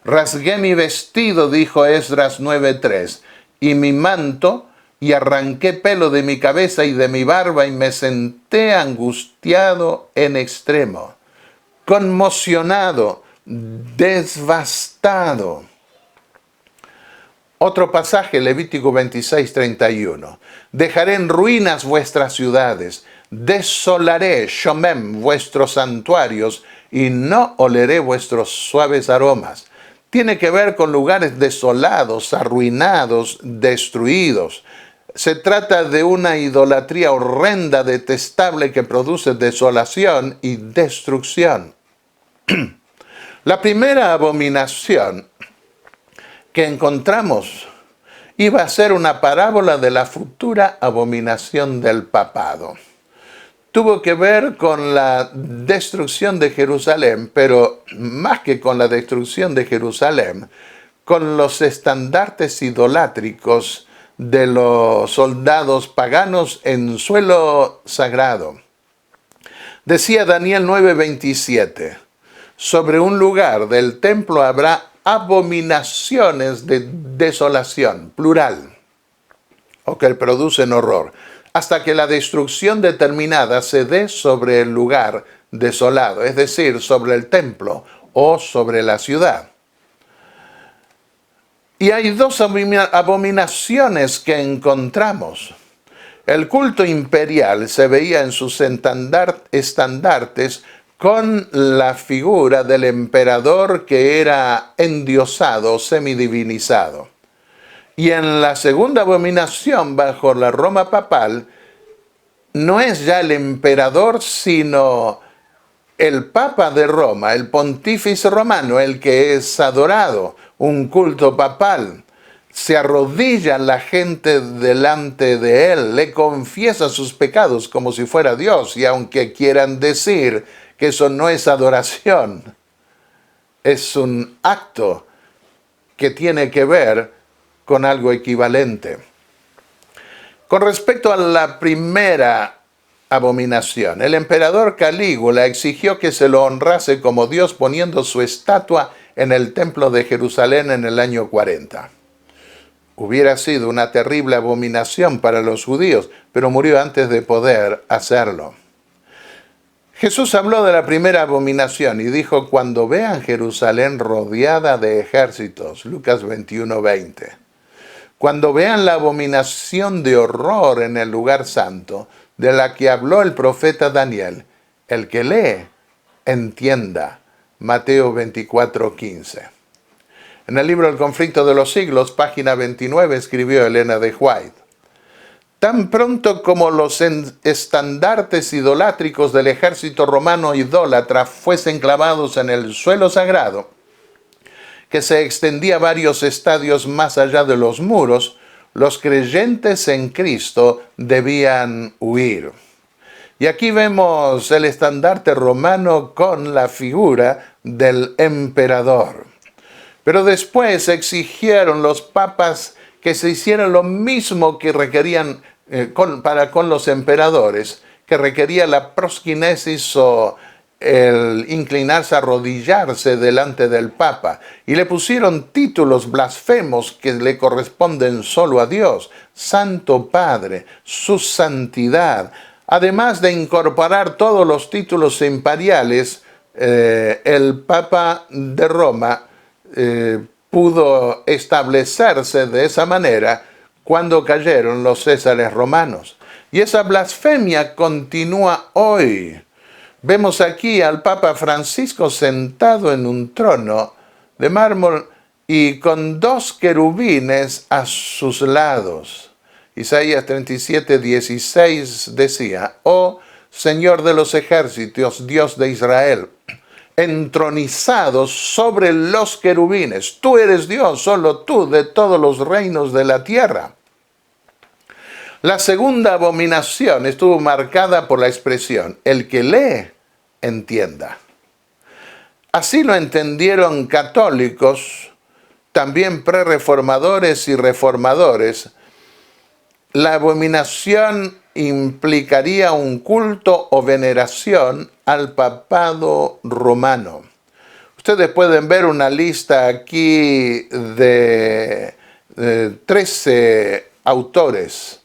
Rasgué mi vestido, dijo Esdras 9:3, y mi manto, y arranqué pelo de mi cabeza y de mi barba, y me senté angustiado en extremo, conmocionado, devastado. Otro pasaje, Levítico 26:31. Dejaré en ruinas vuestras ciudades, desolaré, Shomem, vuestros santuarios, y no oleré vuestros suaves aromas. Tiene que ver con lugares desolados, arruinados, destruidos. Se trata de una idolatría horrenda, detestable, que produce desolación y destrucción. La primera abominación que encontramos iba a ser una parábola de la futura abominación del papado. Tuvo que ver con la destrucción de Jerusalén, pero más que con la destrucción de Jerusalén, con los estandartes idolátricos de los soldados paganos en suelo sagrado. Decía Daniel 9:27, sobre un lugar del templo habrá abominaciones de desolación, plural, o que producen horror, hasta que la destrucción determinada se dé sobre el lugar desolado, es decir, sobre el templo o sobre la ciudad. Y hay dos abominaciones que encontramos. El culto imperial se veía en sus estandartes con la figura del emperador que era endiosado, semidivinizado. Y en la segunda abominación, bajo la Roma papal, no es ya el emperador, sino el Papa de Roma, el pontífice romano, el que es adorado, un culto papal. Se arrodilla la gente delante de él, le confiesa sus pecados como si fuera Dios, y aunque quieran decir que eso no es adoración, es un acto que tiene que ver con algo equivalente. Con respecto a la primera abominación, el emperador Calígula exigió que se lo honrase como Dios poniendo su estatua en el templo de Jerusalén en el año 40. Hubiera sido una terrible abominación para los judíos, pero murió antes de poder hacerlo. Jesús habló de la primera abominación y dijo, cuando vean Jerusalén rodeada de ejércitos, Lucas 21:20. Cuando vean la abominación de horror en el lugar santo, de la que habló el profeta Daniel, el que lee, entienda, Mateo 24:15. En el libro El conflicto de los siglos, página 29, escribió Elena de White, tan pronto como los estandartes idolátricos del ejército romano idólatra fuesen clavados en el suelo sagrado, que se extendía varios estadios más allá de los muros, los creyentes en Cristo debían huir. Y aquí vemos el estandarte romano con la figura del emperador. Pero después exigieron los papas que se hiciera lo mismo que requerían con los emperadores, que requería la prosquinesis o el inclinarse, arrodillarse delante del Papa. Y le pusieron títulos blasfemos que le corresponden solo a Dios, Santo Padre, su santidad. Además de incorporar todos los títulos imperiales, el Papa de Roma pudo establecerse de esa manera cuando cayeron los césares romanos. Y esa blasfemia continúa hoy. Vemos aquí al Papa Francisco sentado en un trono de mármol y con 2 querubines a sus lados. Isaías 37:16 decía, oh Señor de los ejércitos, Dios de Israel, entronizado sobre los querubines. Tú eres Dios, solo tú, de todos los reinos de la tierra. La segunda abominación estuvo marcada por la expresión, el que lee, entienda. Así lo entendieron católicos, también prerreformadores y reformadores. La abominación implicaría un culto o veneración al papado romano. Ustedes pueden ver una lista aquí de 13 autores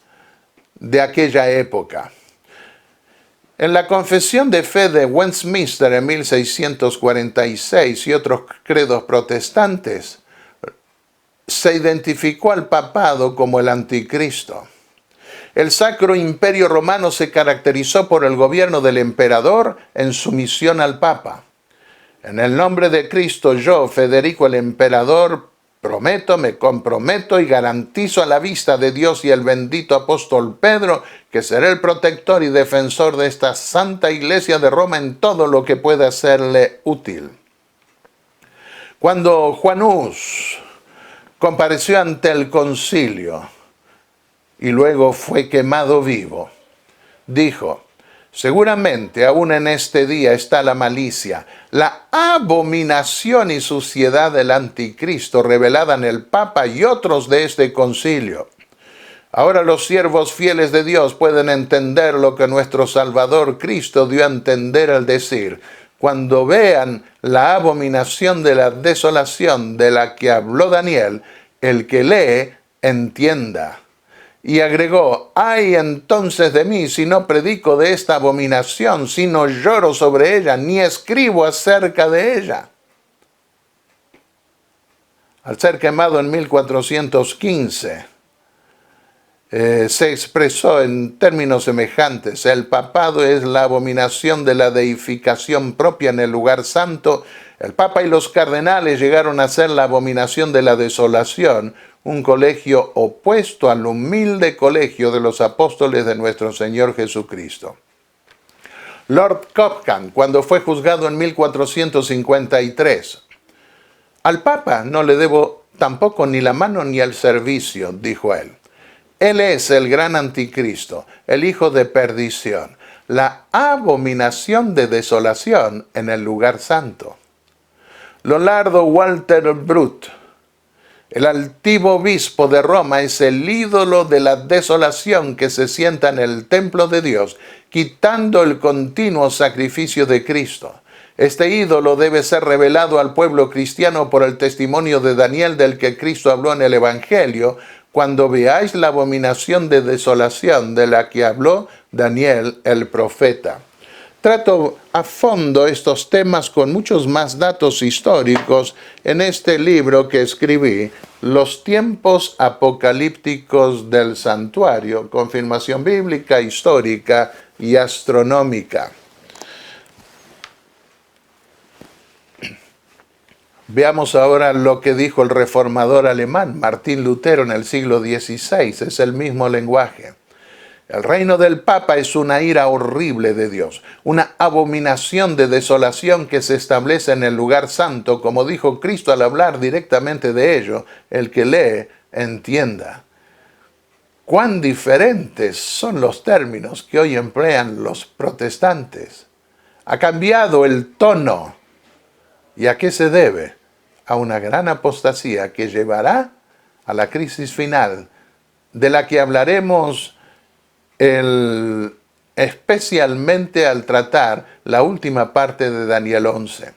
de aquella época. En la Confesión de Fe de Westminster en 1646 y otros credos protestantes, se identificó al papado como el anticristo. El Sacro Imperio Romano se caracterizó por el gobierno del emperador en sumisión al Papa. En el nombre de Cristo, yo, Federico el Emperador, prometo, me comprometo y garantizo a la vista de Dios y el bendito apóstol Pedro que seré el protector y defensor de esta Santa Iglesia de Roma en todo lo que pueda serle útil. Cuando Juan Hus compareció ante el concilio y luego fue quemado vivo, dijo, seguramente aún en este día está la malicia, la abominación y suciedad del anticristo revelada en el Papa y otros de este concilio. Ahora los siervos fieles de Dios pueden entender lo que nuestro Salvador Cristo dio a entender al decir, cuando vean la abominación de la desolación de la que habló Daniel, el que lee, entienda. Y agregó, ay entonces de mí si no predico de esta abominación, si no lloro sobre ella, ni escribo acerca de ella. Al ser quemado en 1415, se expresó en términos semejantes, el papado es la abominación de la deificación propia en el lugar santo. El Papa y los cardenales llegaron a ser la abominación de la desolación, un colegio opuesto al humilde colegio de los apóstoles de nuestro Señor Jesucristo. Lord Cobham, cuando fue juzgado en 1453, al Papa no le debo tampoco ni la mano ni el servicio, dijo él. Él es el gran anticristo, el hijo de perdición, la abominación de desolación en el lugar santo. Leonardo Walter Brut, el altivo obispo de Roma, es el ídolo de la desolación que se sienta en el templo de Dios, quitando el continuo sacrificio de Cristo. Este ídolo debe ser revelado al pueblo cristiano por el testimonio de Daniel del que Cristo habló en el Evangelio, cuando veáis la abominación de desolación de la que habló Daniel el profeta. Trato a fondo estos temas con muchos más datos históricos en este libro que escribí, Los tiempos apocalípticos del santuario, confirmación bíblica, histórica y astronómica. Veamos ahora lo que dijo el reformador alemán Martín Lutero en el siglo XVI. Es el mismo lenguaje. El reino del Papa es una ira horrible de Dios, una abominación de desolación que se establece en el lugar santo, como dijo Cristo al hablar directamente de ello. El que lee, entienda. Cuán diferentes son los términos que hoy emplean los protestantes. Ha cambiado el tono. ¿Y a qué se debe? A una gran apostasía que llevará a la crisis final, de la que hablaremos especialmente al tratar la última parte de Daniel 11.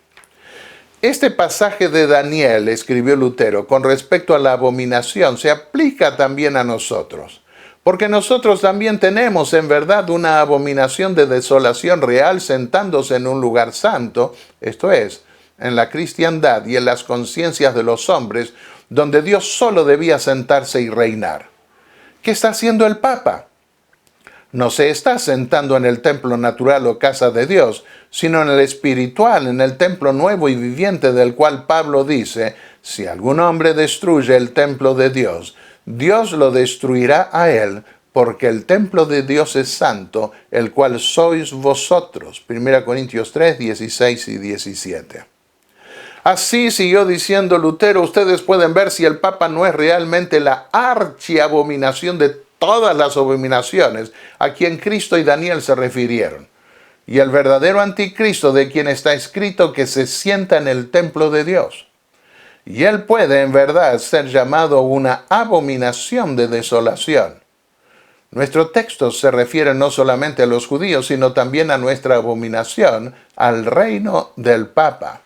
Este pasaje de Daniel, escribió Lutero, con respecto a la abominación, se aplica también a nosotros, porque nosotros también tenemos en verdad una abominación de desolación real sentándose en un lugar santo, esto es, en la cristiandad y en las conciencias de los hombres, donde Dios solo debía sentarse y reinar. ¿Qué está haciendo el Papa? No se está sentando en el templo natural o casa de Dios, sino en el espiritual, en el templo nuevo y viviente del cual Pablo dice, si algún hombre destruye el templo de Dios, Dios lo destruirá a él, porque el templo de Dios es santo, el cual sois vosotros. 1 Corintios 3, 16 y 17. Así siguió diciendo Lutero, ustedes pueden ver si el Papa no es realmente la archiabominación de todas las abominaciones a quien Cristo y Daniel se refirieron, y el verdadero anticristo de quien está escrito que se sienta en el templo de Dios. Y él puede en verdad ser llamado una abominación de desolación. Nuestro texto se refiere no solamente a los judíos, sino también a nuestra abominación, al reino del Papa.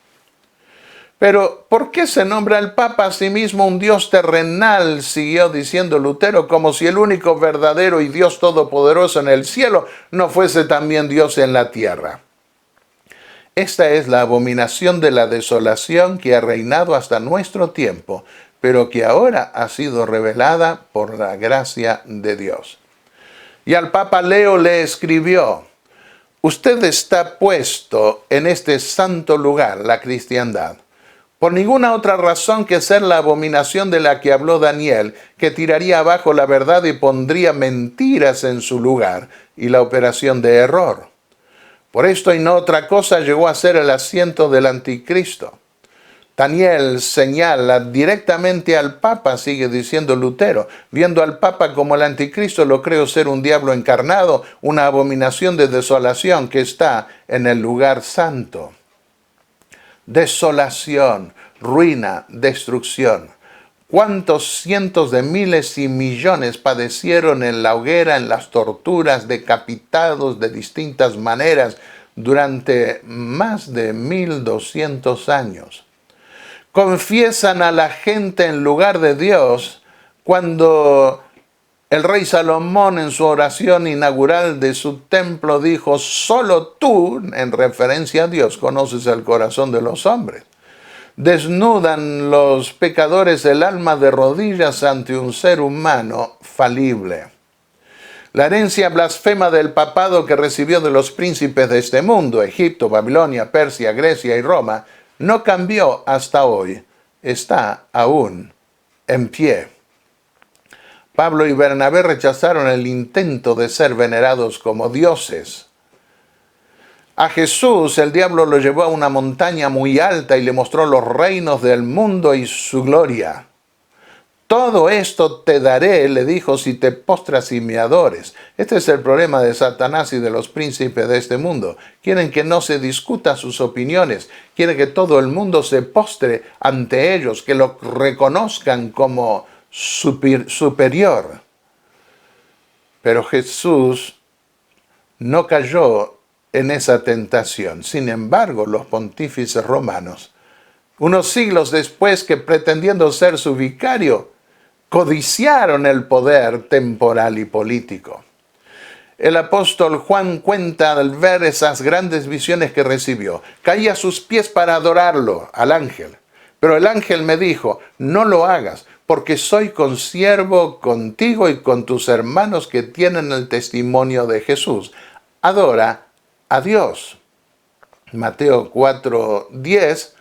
Pero, ¿por qué se nombra al Papa a sí mismo un Dios terrenal? Siguió diciendo Lutero, como si el único verdadero y Dios todopoderoso en el cielo no fuese también Dios en la tierra. Esta es la abominación de la desolación que ha reinado hasta nuestro tiempo, pero que ahora ha sido revelada por la gracia de Dios. Y al Papa Leo le escribió, usted está puesto en este santo lugar, la cristiandad, por ninguna otra razón que ser la abominación de la que habló Daniel, que tiraría abajo la verdad y pondría mentiras en su lugar, y la operación de error. Por esto y no otra cosa llegó a ser el asiento del anticristo. Daniel señala directamente al Papa, sigue diciendo Lutero, viendo al Papa como el anticristo, lo creo ser un diablo encarnado, una abominación de desolación que está en el lugar santo. Desolación, ruina, destrucción. ¿Cuántos cientos de miles y millones padecieron en la hoguera, en las torturas, decapitados de distintas maneras durante más de 1200 años? Confiesan a la gente en lugar de Dios cuando el rey Salomón en su oración inaugural de su templo dijo, solo tú, en referencia a Dios, conoces el corazón de los hombres. Desnudan los pecadores el alma de rodillas ante un ser humano falible. La herencia blasfema del papado que recibió de los príncipes de este mundo, Egipto, Babilonia, Persia, Grecia y Roma, no cambió hasta hoy. Está aún en pie. Pablo y Bernabé rechazaron el intento de ser venerados como dioses. A Jesús el diablo lo llevó a una montaña muy alta y le mostró los reinos del mundo y su gloria. Todo esto te daré, le dijo, si te postras y me adores. Este es el problema de Satanás y de los príncipes de este mundo. Quieren que no se discuta sus opiniones. Quieren que todo el mundo se postre ante ellos, que lo reconozcan como superior. Pero Jesús no cayó en esa tentación. Sin embargo, los pontífices romanos, unos siglos después, que pretendiendo ser su vicario, codiciaron el poder temporal y político. El apóstol Juan cuenta al ver esas grandes visiones que recibió. Caí a sus pies para adorarlo, al ángel. Pero el ángel me dijo, no lo hagas, porque soy consiervo contigo y con tus hermanos que tienen el testimonio de Jesús. Adora a Dios. Mateo 4:10,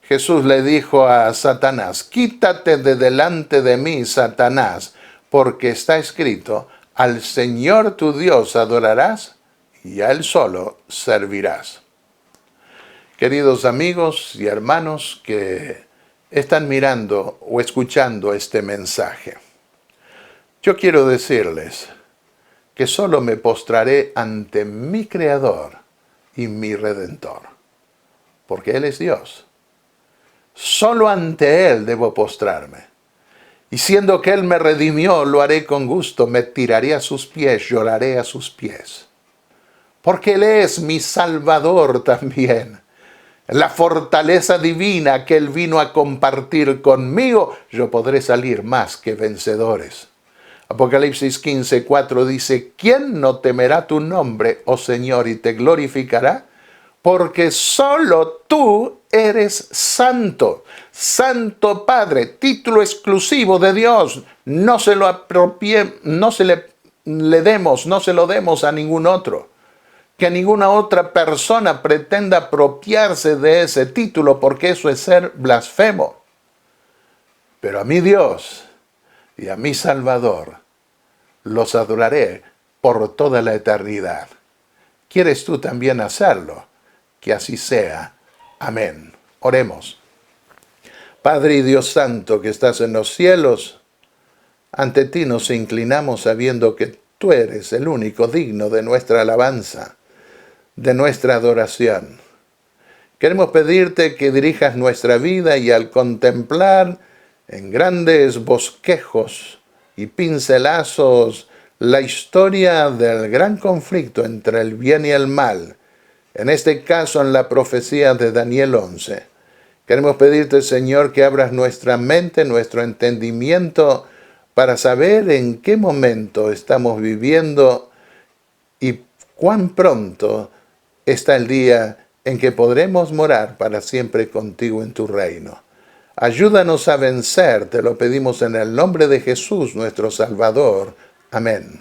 Jesús le dijo a Satanás, quítate de delante de mí, Satanás, porque está escrito, al Señor tu Dios adorarás y a Él solo servirás. Queridos amigos y hermanos que están mirando o escuchando este mensaje, yo quiero decirles que solo me postraré ante mi Creador y mi Redentor, porque Él es Dios. Solo ante Él debo postrarme. Y siendo que Él me redimió, lo haré con gusto, me tiraré a sus pies, lloraré a sus pies. Porque Él es mi Salvador también. La fortaleza divina que Él vino a compartir conmigo, yo podré salir más que vencedores. Apocalipsis 15:4 dice, ¿quién no temerá tu nombre, oh Señor, y te glorificará? Porque solo tú eres santo. Santo Padre, título exclusivo de Dios. No se lo demos a ningún otro. Que ninguna otra persona pretenda apropiarse de ese título, porque eso es ser blasfemo. Pero a mi Dios y a mi Salvador los adoraré por toda la eternidad. ¿Quieres tú también hacerlo? Que así sea. Amén. Oremos. Padre y Dios Santo que estás en los cielos, ante ti nos inclinamos sabiendo que tú eres el único digno de nuestra alabanza, de nuestra adoración. Queremos pedirte que dirijas nuestra vida y al contemplar en grandes bosquejos y pincelazos la historia del gran conflicto entre el bien y el mal, en este caso en la profecía de Daniel 11. Queremos pedirte, Señor, que abras nuestra mente, nuestro entendimiento, para saber en qué momento estamos viviendo y cuán pronto está el día en que podremos morar para siempre contigo en tu reino. Ayúdanos a vencer, te lo pedimos en el nombre de Jesús, nuestro Salvador. Amén.